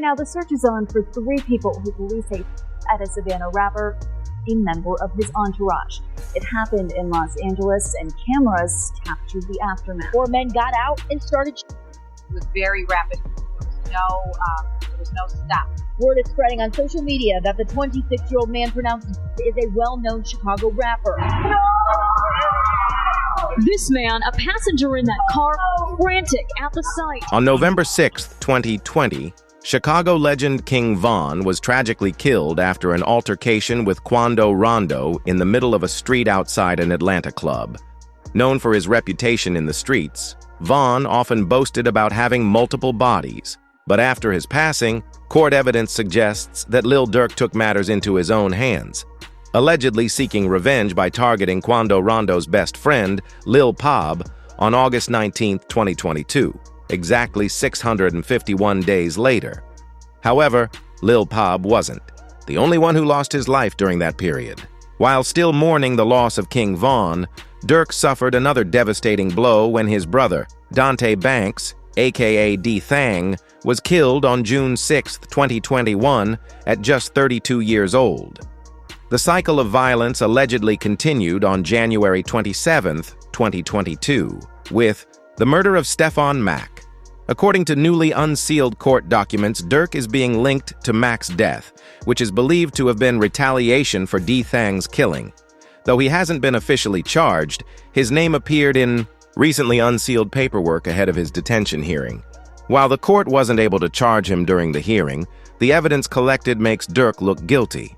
Now, the search is on for 3 people who police say at a Savannah rapper, a member of his entourage. It happened in Los Angeles, and cameras captured the aftermath. 4 men got out and started. It was very rapid. There was no stop. Word is spreading on social media that the 26-year-old man pronounced is a well-known Chicago rapper. This man, a passenger in that car, frantic at the sight. On November 6, 2020, Chicago legend King Von was tragically killed after an altercation with Quando Rondo in the middle of a street outside an Atlanta club. Known for his reputation in the streets, Von often boasted about having multiple bodies. But after his passing, court evidence suggests that Lil Durk took matters into his own hands, allegedly seeking revenge by targeting Quando Rondo's best friend, Lil Pab, on August 19, 2022, exactly 651 days later. However, Lil Pab wasn't the only one who lost his life during that period. While still mourning the loss of King Von, Durk suffered another devastating blow when his brother, Dante Banks, aka D-Thang, was killed on June 6, 2021, at just 32 years old. The cycle of violence allegedly continued on January 27, 2022, with the murder of Stefan Mack. According to newly unsealed court documents, Durk is being linked to Mack's death, which is believed to have been retaliation for D-Thang's killing. Though he hasn't been officially charged, his name appeared in recently unsealed paperwork ahead of his detention hearing. While the court wasn't able to charge him during the hearing, the evidence collected makes Durk look guilty.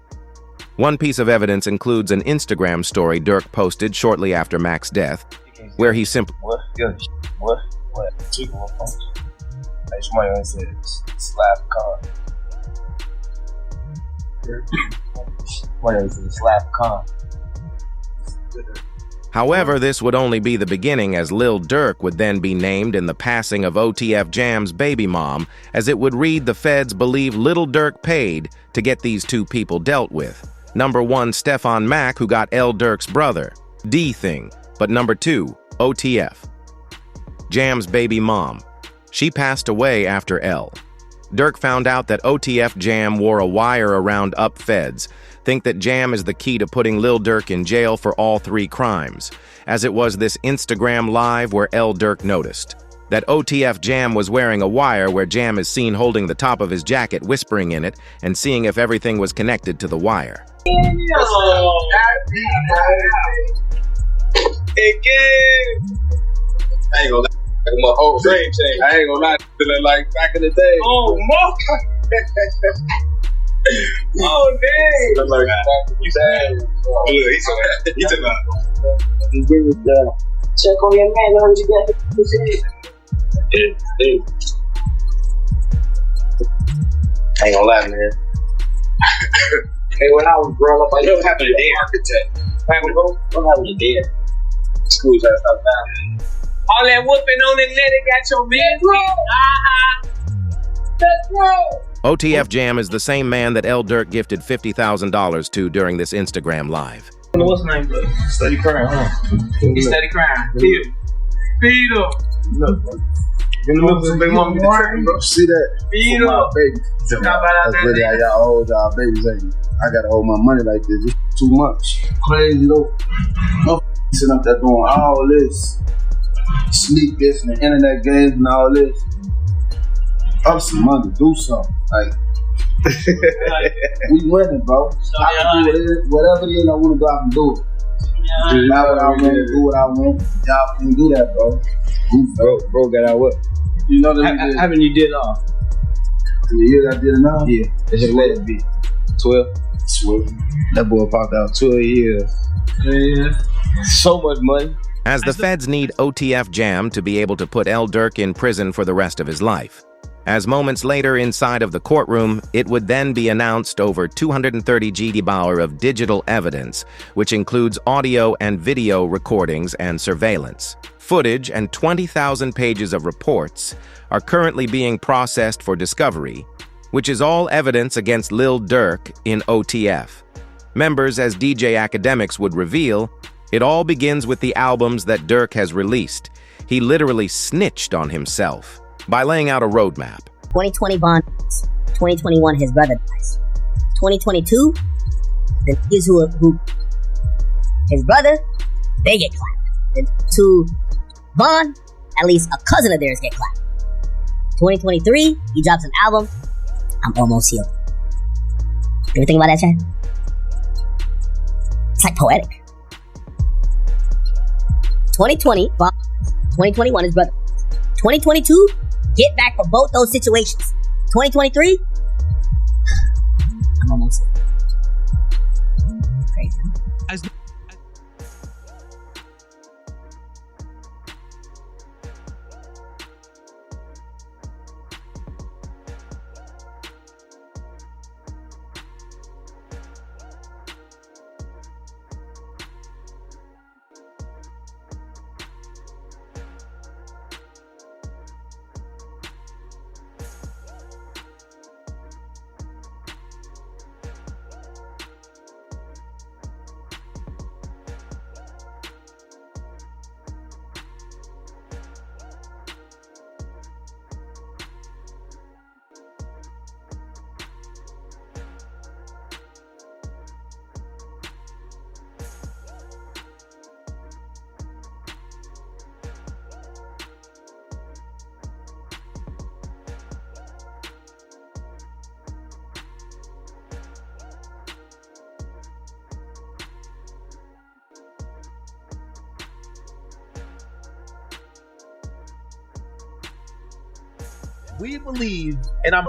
One piece of evidence includes an Instagram story Durk posted shortly after Mack's death, where he simply However, this would only be the beginning, as Lil Durk would then be named in the passing of OTF Jam's baby mom, as it would read the feds believe Lil Durk paid to get these 2 people dealt with. Number 1, Stefan Mack, who got L Durk's brother, D-Thing, but number 2, OTF Jam's baby mom. She passed away after L. Durk found out that OTF Jam wore a wire around up feds, think that Jam is the key to putting Lil Durk in jail for all 3 crimes, as it was this Instagram live where L Durk noticed that OTF Jam was wearing a wire where Jam is seen holding the top of his jacket, whispering in it, and seeing if everything was connected to the wire. I ain't gonna lie, my whole frame changed. I ain't gonna lie, feeling like back in the day. Oh, my. Oh, dang. Like you said, oh, he took out. Check on your man, know you got. Yeah. I ain't gonna lie, man. Hey, when I was growing up, I what happened to Dan Architect? what happened to dead? School's ass out now. All that whooping on the net, it got your man. Let's go. OTF Jam is the same man that L Durk gifted $50,000 to during this Instagram live. What's the name, bro? Steady crying, huh? He steady crying. Feed him. Look, bro. Look, some big mama bro. See that? Feed him. Baby. That's really how y'all hold y'all babies, ain't you? I gotta hold my money like this. It's too much. Crazy, though. No sitting up there doing all this. Sneak this and the internet games and all this. Up some money, do something. Like, we winning, bro. I can do whatever it is I want to go out and do it. Do what I want, do what I want. Y'all can do that, bro. Bro got out what? You know that How many you did off? the years I did it now? Yeah. That's your last bit. 12? 12. That boy popped out 12 years. Yeah. So much money. As the feds need OTF Jam to be able to put L Durk in prison for the rest of his life. As moments later inside of the courtroom, it would then be announced over 230 GB of digital evidence, which includes audio and video recordings and surveillance. Footage and 20,000 pages of reports are currently being processed for discovery, which is all evidence against Lil Durk in OTF. Members, as DJ Academics would reveal, it all begins with the albums that Durk has released. He literally snitched on himself by laying out a roadmap. 2020 bond, 2021, his brother dies. 2022, the niggas who his brother, they get clapped. And to Von, at least a cousin of theirs get clapped. 2023, he drops an album, I'm Almost Healed. You ever think about that, Chad? It's like poetic. 2020, Von, 2021, his brother. 2022, get back for both those situations. 2023, I'm Almost Healed. Crazy. We believe, and I'm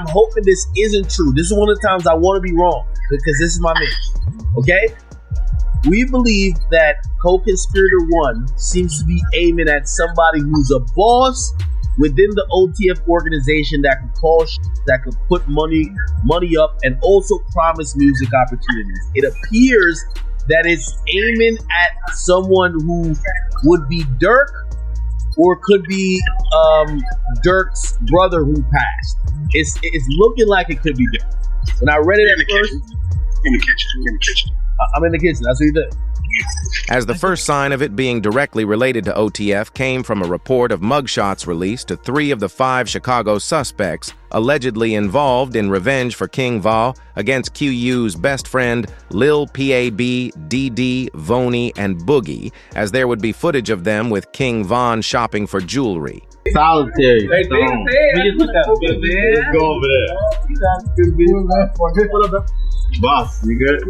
hoping this isn't true. This is one of the times I want to be wrong, because this is my man. Okay? We believe that co-conspirator 1 seems to be aiming at somebody who's a boss within the OTF organization that could call that could put money up and also promise music opportunities. It appears that it's aiming at someone who would be Durk, or could be Durk's brother who passed. It's looking like it could be Durk. When I read it at first, in the kitchen. I'm in the kitchen. That's what he did. As the first sign of it being directly related to OTF came from a report of mugshots released to 3 of the 5 Chicago suspects allegedly involved in revenge for King Val against QU's best friend Lil PAB, DD, Voney, and Boogie, as there would be footage of them with King Von shopping for jewelry. Solitary. Let's go over there. Boss, you good?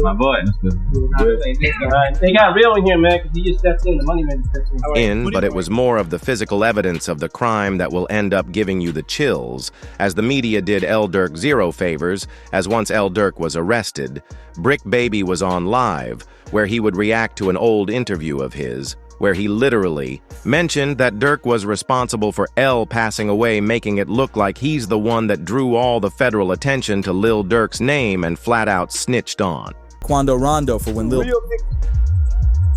My boy. They got real in here, man, because he just steps in. The money man steps in. But it was more of the physical evidence of the crime that will end up giving you the chills, as the media did L. Durk zero favors, as once L. Durk was arrested, Brick Baby was on live, where he would react to an old interview of his, where he literally mentioned that Durk was responsible for L passing away, making it look like he's the one that drew all the federal attention to Lil Durk's name and flat out snitched on Quando Rondo for when Lil...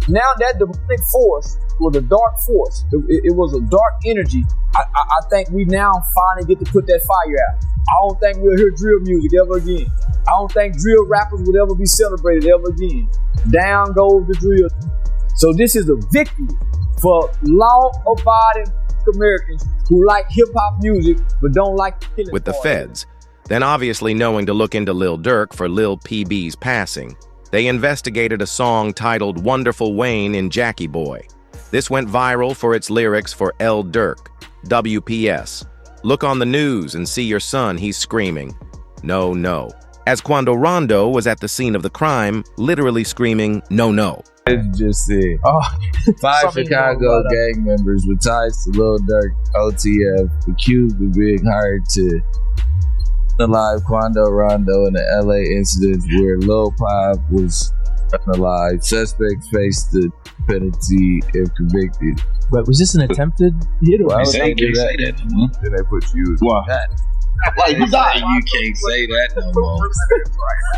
Now that demonic force was a dark force, it was a dark energy. I think we now finally get to put that fire out. I don't think we'll hear drill music ever again. I don't think drill rappers would ever be celebrated ever again. Down goes the drill. So this is a victory for law-abiding Americans who like hip-hop music but don't like the killing with the part. feds. Then obviously knowing to look into Lil Durk for Lil PB's passing, they investigated a song titled Wonderful Wayne in Jackie Boy. This went viral for its lyrics for L. Durk. WPS. Look on the news and see your son, he's screaming. No, no. As Quando Rondo was at the scene of the crime, literally screaming, no, no. Just said, 5 Chicago gang members with ties to Lil Durk, OTF, accused of being hired to alive Quando Rondo in the LA incidents where Lil Pop was unalive. Suspects faced the penalty if convicted. But was this an attempted hit? Well, You can't say that no more. Then they put you. Why? Like, you died. You can't say that no more.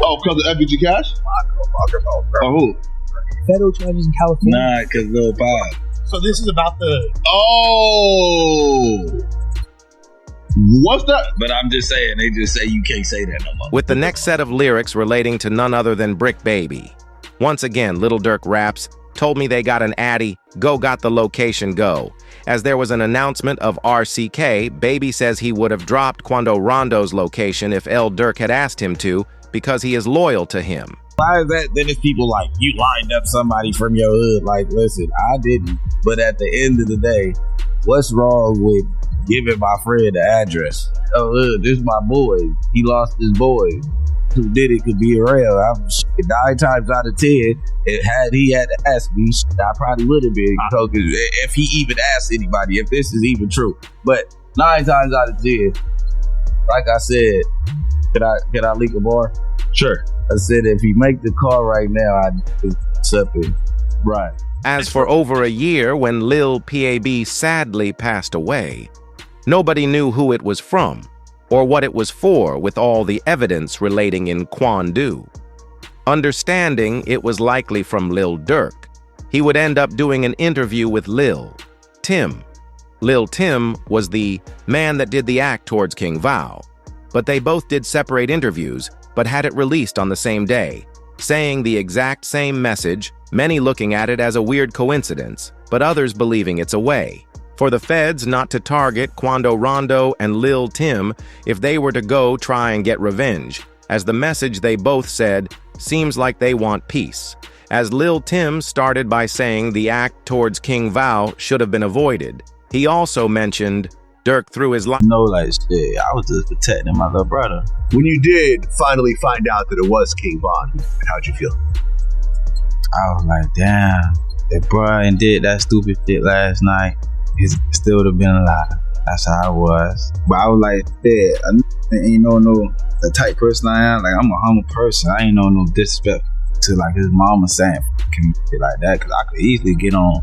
Oh, because of FBG Cash? Oh, who? Federal charges in California. Nah, because Lil Pop. So this is about the... Oh! What's that? But I'm just saying, they just say you can't say that no more. With the next set of lyrics relating to none other than Brick Baby. Once again, Lil Durk raps, Told me they got an addy, go got the location go. As there was an announcement of RCK, Baby says he would have dropped Quando Rondo's location if L. Durk had asked him to, because he is loyal to him. Why is that? Then it's people like, you lined up somebody from your hood. Like, listen, I didn't. But at the end of the day, what's wrong with giving my friend the address? Oh, look, this is my boy. He lost his boy. Who did it could be real. I'm 9 times out of 10. Had he had to ask me, I probably would have been. If he even asked anybody, if this is even true. But 9 times out of 10, like I said, can I leak a bar? Sure. I said if he make the call right now, I'd accept it. Right. As for over a year, when Lil PAB sadly passed away, nobody knew who it was from or what it was for with all the evidence relating in Quando. Understanding it was likely from Lil Durk, he would end up doing an interview with Lil Tim. Lil Tim was the man that did the act towards King Val, but they both did separate interviews but had it released on the same day, saying the exact same message, many looking at it as a weird coincidence, but others believing it's a way for the feds not to target Quando Rondo and Lil Tim if they were to go try and get revenge, as the message they both said seems like they want peace, as Lil Tim started by saying the act towards King Val should have been avoided. He also mentioned Durk threw his life. No, like, shit, I was just protecting my little brother. When you did finally find out that it was King Von, how'd you feel? I was like, damn, if Brian did that stupid shit last night, he still would have been alive. That's how I was. But I was like, yeah, I ain't no the type person I am. Like, I'm a humble person. I ain't no disrespect to like his mama saying shit like that, because I could easily get on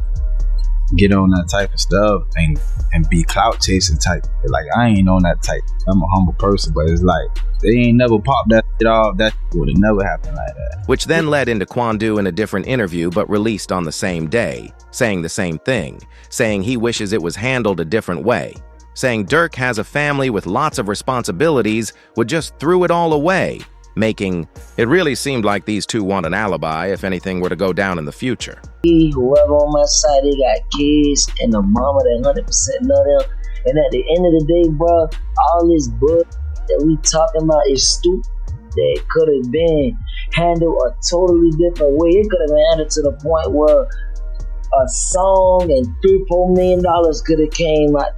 that type of stuff and be clout chasing type. Like, I ain't on that type. I'm a humble person, but it's like they ain't never popped that shit off. That would have never happened like that. Which then led into Quando in a different interview, but released on the same day, saying the same thing, saying he wishes it was handled a different way, saying Durk has a family with lots of responsibilities, would just threw it all away, making it really seemed like these two want an alibi if anything were to go down in the future. Whoever on my side, they got kids and the mama that 100% know them. And at the end of the day, bro, all this book that we talking about is stupid. That could have been handled a totally different way. It could have been handled to the point where a song and $3-4 million could have came out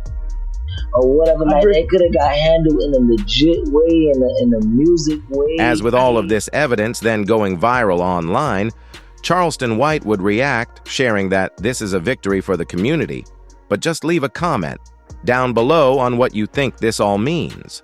or whatever. Like, it could have got handled in a legit way, in a music way. As with all of this evidence then going viral online, Charleston White would react, sharing that this is a victory for the community, but just leave a comment down below on what you think this all means.